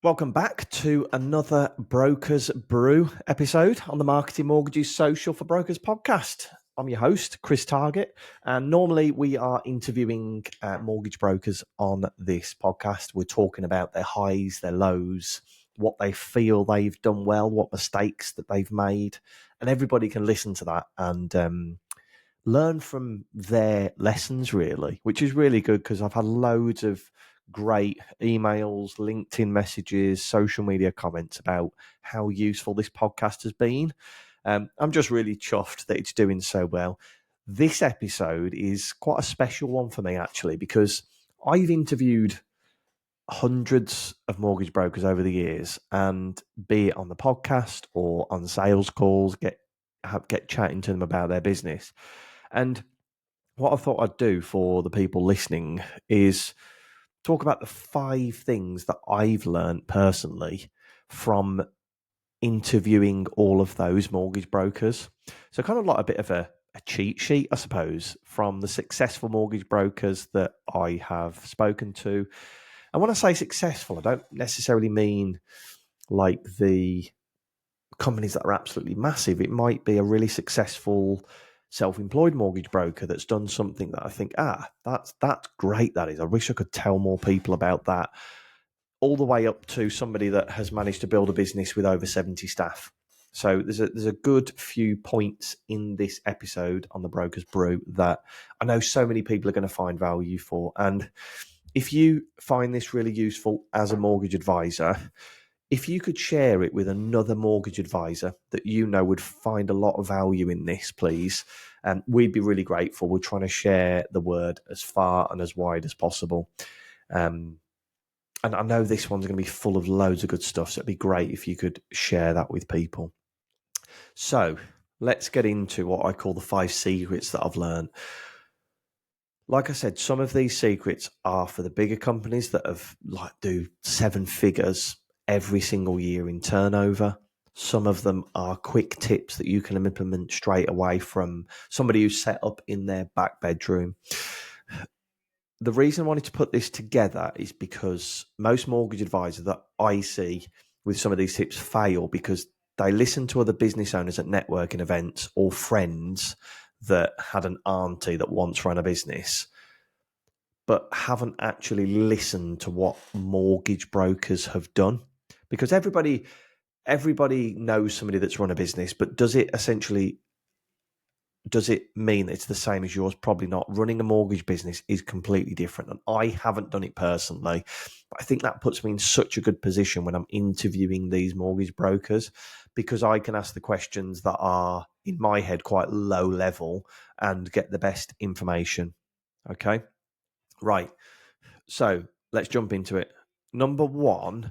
Welcome back to another Brokers Brew episode on the Marketing Mortgages Social for Brokers podcast. I'm your host, Chris Target, and normally we are interviewing mortgage brokers on this podcast. We're talking about their highs, their lows, what they feel they've done well, what mistakes that they've made, and everybody can listen to that and learn from their lessons, really, which is really good because I've had loads of great emails, LinkedIn messages, social media comments about how useful this podcast has been. I'm just really chuffed that it's doing so well. This episode is quite a special one for me, actually, because I've interviewed hundreds of mortgage brokers over the years, and be it on the podcast or on sales calls, get chatting to them about their business. And what I thought I'd do for the people listening is talk about the 5 things that I've learned personally from interviewing all of those mortgage brokers. So, kind of like a bit of a cheat sheet, I suppose, from the successful mortgage brokers that I have spoken to. And when I say successful, I don't necessarily mean like the companies that are absolutely massive. It might be a really successful self-employed mortgage broker that's done something that I think, that's great. That is, I wish I could tell more people about that. All the way up to somebody that has managed to build a business with over 70 staff. So there's a good few points in this episode on the Brokers Brew that I know so many people are going to find value for. And if you find this really useful as a mortgage advisor, if you could share it with another mortgage advisor that you know would find a lot of value in this, please, we'd be really grateful. We're trying to share the word as far and as wide as possible. And I know this one's going to be full of loads of good stuff, so it'd be great if you could share that with people. So let's get into what I call the 5 secrets that I've learned. Like I said, some of these secrets are for the bigger companies that do 7 figures every single year in turnover. Some of them are quick tips that you can implement straight away from somebody who's set up in their back bedroom. The reason I wanted to put this together is because most mortgage advisors that I see with some of these tips fail because they listen to other business owners at networking events or friends that had an auntie that once ran a business, but haven't actually listened to what mortgage brokers have done. Because everybody knows somebody that's run a business, but does it mean that it's the same as yours? Probably not. Running a mortgage business is completely different. And I haven't done it personally, but I think that puts me in such a good position when I'm interviewing these mortgage brokers because I can ask the questions that are, in my head, quite low level and get the best information. Okay? Right. So let's jump into it. Number 1,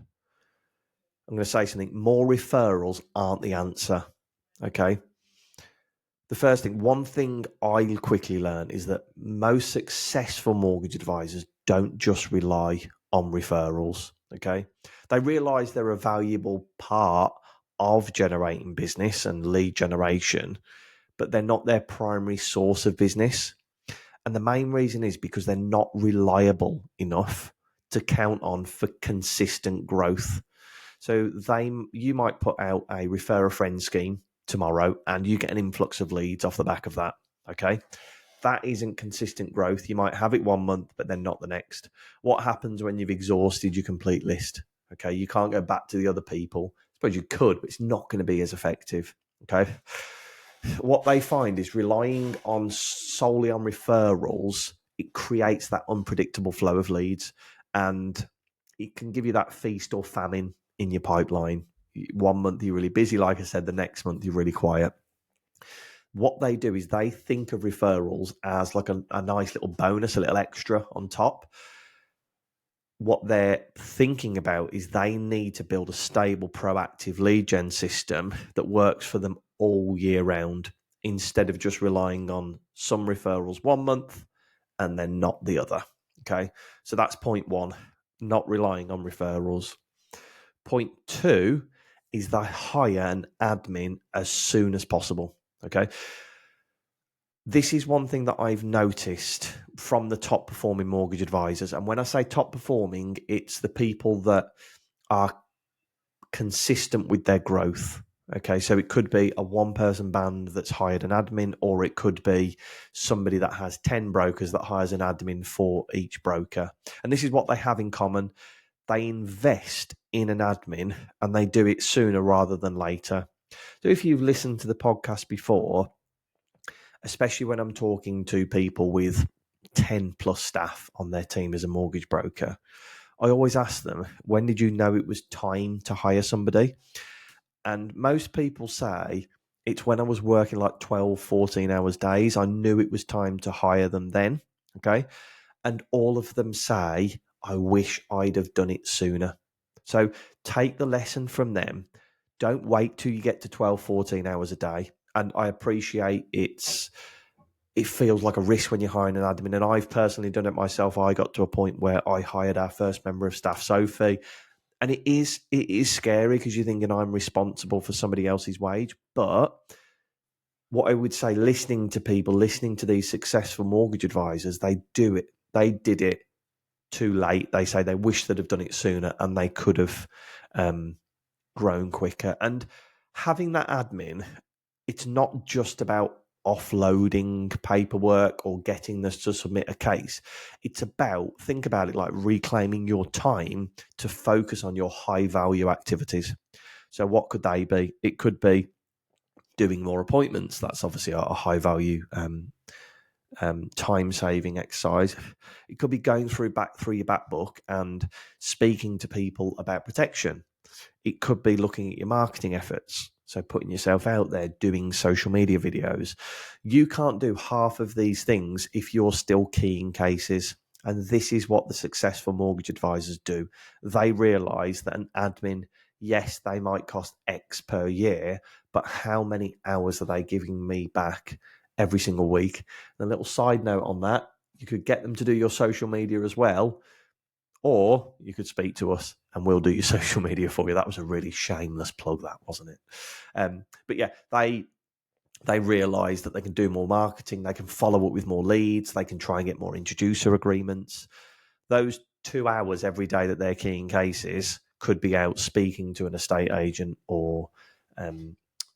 I'm going to say something. More referrals aren't the answer. Okay? The first thing, one thing I quickly learned is that most successful mortgage advisors don't just rely on referrals. Okay. They realize they're a valuable part of generating business and lead generation, but they're not their primary source of business. And the main reason is because they're not reliable enough to count on for consistent growth. So you might put out a refer a friend scheme tomorrow and you get an influx of leads off the back of that. Okay. That isn't consistent growth. You might have it one month, but then not the next. What happens when you've exhausted your complete list? Okay. You can't go back to the other people. I suppose you could, but it's not going to be as effective. Okay. What they find is relying on solely on referrals, it creates that unpredictable flow of leads and it can give you that feast or famine in your pipeline. One month you're really busy, like I said, the next month you're really quiet. What they do is they think of referrals as like a nice little bonus, a little extra on top. What they're thinking about is they need to build a stable, proactive lead gen system that works for them all year round instead of just relying on some referrals one month and then not the other. Okay, so that's point 1, not relying on referrals. Point 2 is they hire an admin as soon as possible. Okay. This is one thing that I've noticed from the top performing mortgage advisors. And when I say top performing, it's the people that are consistent with their growth. Okay, so it could be a one-person band that's hired an admin, or it could be somebody that has 10 brokers that hires an admin for each broker. And this is what they have in common. They invest in an admin and they do it sooner rather than later. So if you've listened to the podcast before, especially when I'm talking to people with 10 plus staff on their team as a mortgage broker, I always ask them, when did you know it was time to hire somebody? And most people say it's when I was working like 12, 14 hours days. I knew it was time to hire them then. Okay. And all of them say, I wish I'd have done it sooner. So take the lesson from them. Don't wait till you get to 12, 14 hours a day. And I appreciate it feels like a risk when you're hiring an admin. And I've personally done it myself. I got to a point where I hired our first member of staff, Sophie. And it is scary because you're thinking I'm responsible for somebody else's wage. But what I would say, listening to people, listening to these successful mortgage advisors, they do it. They did it too late. They say they wish they'd have done it sooner and they could have grown quicker. And having that admin, it's not just about offloading paperwork or getting us to submit a case. It's about, think about it like reclaiming your time to focus on your high value activities. So what could they be? It could be doing more appointments. That's obviously a high value time saving exercise. It could be going through your back book and speaking to people about protection. It could be looking at your marketing efforts. So putting yourself out there, doing social media videos. You can't do half of these things if you're still keying cases. And this is what the successful mortgage advisors do. They realize that an admin, yes, they might cost X per year, but how many hours are they giving me back every single week? And a little side note on that, you could get them to do your social media as well, or you could speak to us and we'll do your social media for you. That was a really shameless plug, that wasn't it? But yeah, they realise that they can do more marketing, they can follow up with more leads, they can try and get more introducer agreements. Those 2 hours every day that they're keying cases could be out speaking to an estate agent or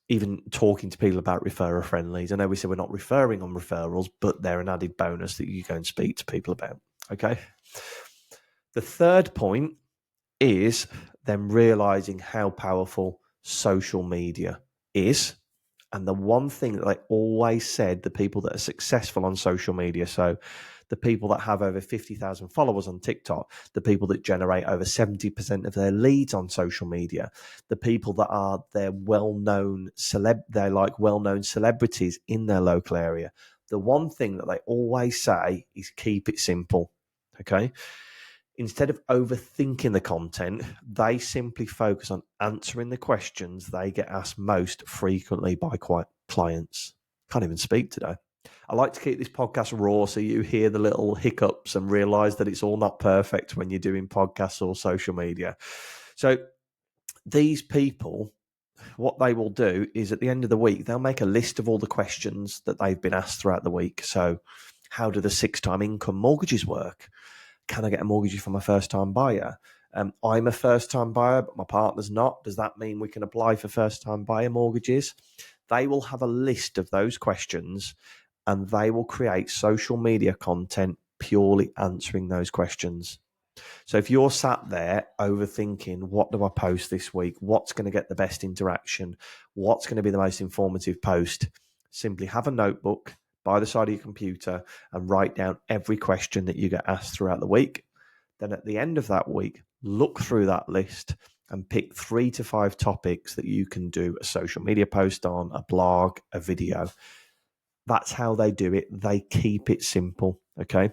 even talking to people about referrer friendlies. I know we said we're not referring on referrals, but they're an added bonus that you go and speak to people about. Okay. The third point is them realizing how powerful social media is. And the one thing that they always said, the people that are successful on social media, so the people that have over 50,000 followers on TikTok, the people that generate over 70% of their leads on social media, the people that are they're well-known celebrities in their local area. The one thing that they always say is keep it simple. Okay. Instead of overthinking the content, they simply focus on answering the questions they get asked most frequently by clients. Can't even speak today. I like to keep this podcast raw so you hear the little hiccups and realize that it's all not perfect when you're doing podcasts or social media. So these people, what they will do is at the end of the week, they'll make a list of all the questions that they've been asked throughout the week. So how do the 6-time income mortgages work? Can I get a mortgage from a first-time buyer? I'm a first-time buyer, but my partner's not. Does that mean we can apply for first-time buyer mortgages? They will have a list of those questions and they will create social media content purely answering those questions. So if you're sat there overthinking, what do I post this week? What's going to get the best interaction? What's going to be the most informative post? Simply have a notebook by the side of your computer and write down every question that you get asked throughout the week. Then at the end of that week, look through that list and pick 3 to 5 topics that you can do a social media post on, a blog, a video. That's how they do it. They keep it simple. Okay.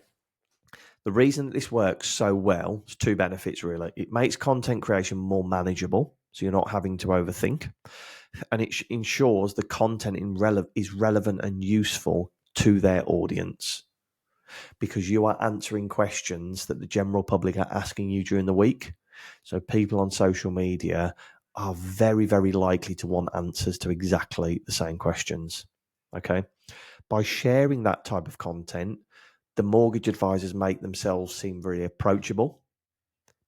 The reason that this works so well is 2 benefits, really. It makes content creation more manageable, so you're not having to overthink. And it ensures the content is relevant and useful to their audience because you are answering questions that the general public are asking you during the week. So people on social media are very, very likely to want answers to exactly the same questions. Okay. By sharing that type of content, the mortgage advisors make themselves seem very approachable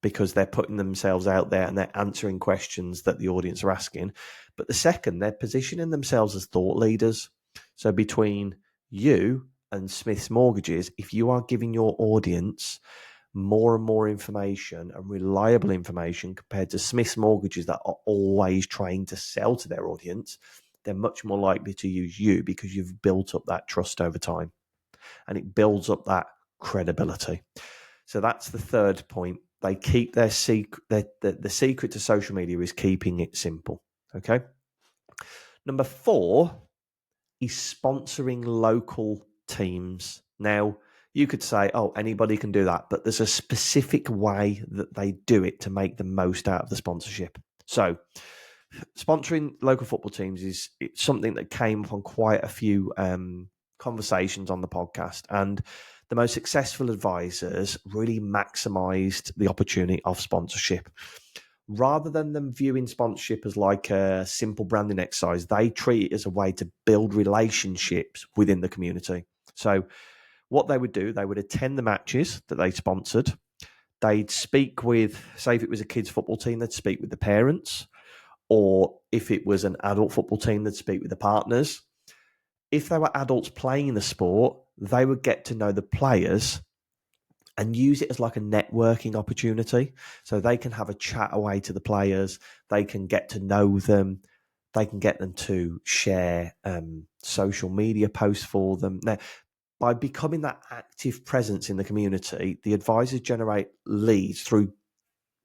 because they're putting themselves out there and they're answering questions that the audience are asking. But the second, they're positioning themselves as thought leaders. So between you and Smith's Mortgages, if you are giving your audience more and more information and reliable information compared to Smith's Mortgages that are always trying to sell to their audience, they're much more likely to use you because you've built up that trust over time and it builds up that credibility. So that's the third point. They keep their secret. The secret to social media is keeping it simple. Okay. Number 4 is sponsoring local teams. Now, you could say, oh, anybody can do that, but there's a specific way that they do it to make the most out of the sponsorship. So, sponsoring local football teams it's something that came up on quite a few conversations on the podcast, and the most successful advisors really maximized the opportunity of sponsorship. Rather than them viewing sponsorship as like a simple branding exercise, they treat it as a way to build relationships within the community. So what they would do, they would attend the matches that they sponsored. They'd speak with, say if it was a kids football team, they'd speak with the parents, or if it was an adult football team, they'd speak with the partners. If they were adults playing the sport, they would get to know the players and use it as like a networking opportunity. So they can have a chat away to the players, they can get to know them, they can get them to share social media posts for them. Now, by becoming that active presence in the community, the advisors generate leads through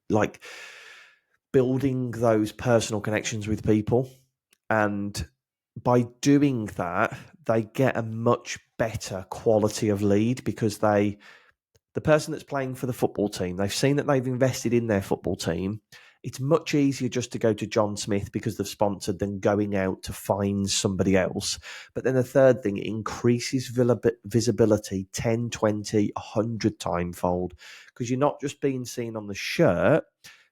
like building those personal connections with people. And by doing that, they get a much better quality of lead because the person that's playing for the football team, they've seen that they've invested in their football team. It's much easier just to go to John Smith because they've sponsored than going out to find somebody else. But then the third thing, it increases visibility 10, 20, 100 time fold because you're not just being seen on the shirt,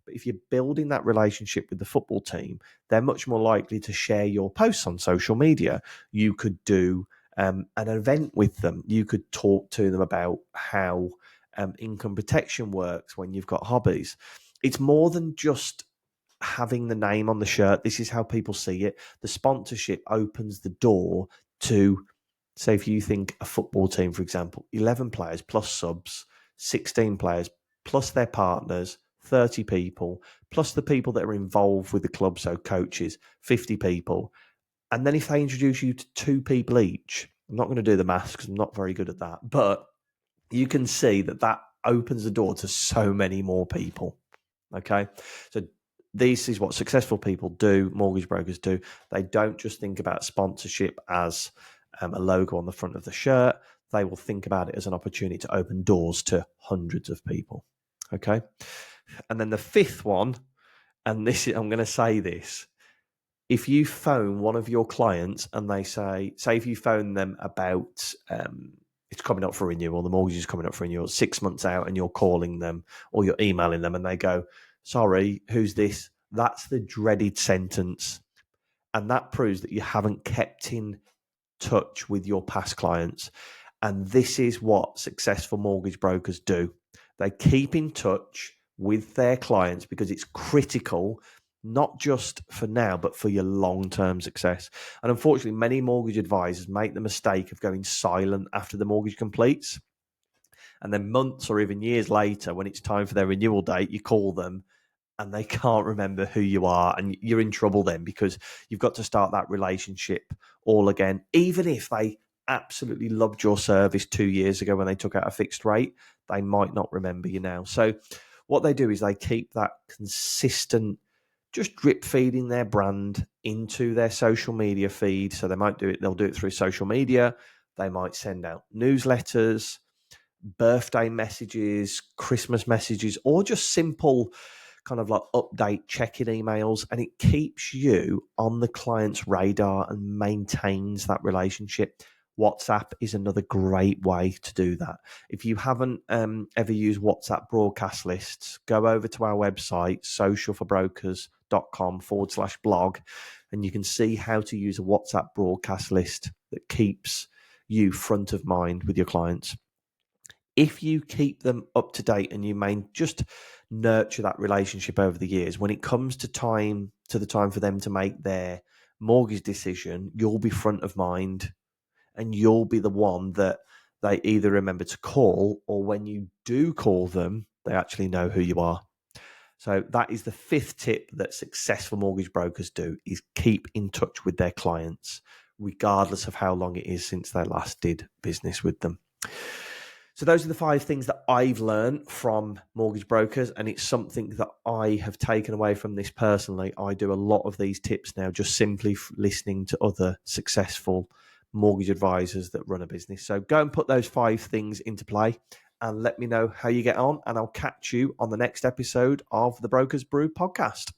but if you're building that relationship with the football team, they're much more likely to share your posts on social media. You could do an event with them. You could talk to them about how income protection works when you've got hobbies. It's more than just having the name on the shirt. This is how people see it. The sponsorship opens the door to, say, if you think a football team, for example, 11 players plus subs, 16 players plus their partners, 30 people, plus the people that are involved with the club, so coaches, 50 people. And then if they introduce you to 2 people each, I'm not going to do the maths because I'm not very good at that, but you can see that that opens the door to so many more people. Okay. So this is what successful people do, mortgage brokers do. They don't just think about sponsorship as a logo on the front of the shirt. They will think about it as an opportunity to open doors to hundreds of people. Okay. And then the 5th one, and this is, I'm going to say this, if you phone one of your clients and they say if you phone them about it's coming up for renewal, the mortgage is coming up for renewal 6 months out, and you're calling them or you're emailing them and they go, sorry, who's this? That's the dreaded sentence. And that proves that you haven't kept in touch with your past clients. And this is what successful mortgage brokers do. They keep in touch with their clients because it's critical, not just for now, but for your long-term success. And unfortunately, many mortgage advisors make the mistake of going silent after the mortgage completes. And then months or even years later, when it's time for their renewal date, you call them and they can't remember who you are, and you're in trouble then because you've got to start that relationship all again. Even if they absolutely loved your service 2 years ago when they took out a fixed rate, they might not remember you now. So what they do is they keep that consistent, just drip feeding their brand into their social media feed. So they'll do it through social media. They might send out newsletters, birthday messages, Christmas messages, or just simple kind of like update check-in emails, and it keeps you on the client's radar and maintains that relationship. WhatsApp is another great way to do that. If you haven't ever used WhatsApp broadcast lists, go over to our website, socialforbrokers.com/blog, and you can see how to use a WhatsApp broadcast list that keeps you front of mind with your clients. If you keep them up to date and you just nurture that relationship over the years. When it comes to the time for them to make their mortgage decision, you'll be front of mind, and you'll be the one that they either remember to call, or when you do call them, they actually know who you are. So that is the fifth tip that successful mortgage brokers do, is keep in touch with their clients, regardless of how long it is since they last did business with them. So those are the 5 things that I've learned from mortgage brokers, and it's something that I have taken away from this personally. I do a lot of these tips now, just simply listening to other successful mortgage advisors that run a business. So go and put those 5 things into play and let me know how you get on, and I'll catch you on the next episode of the Brokers Brew podcast.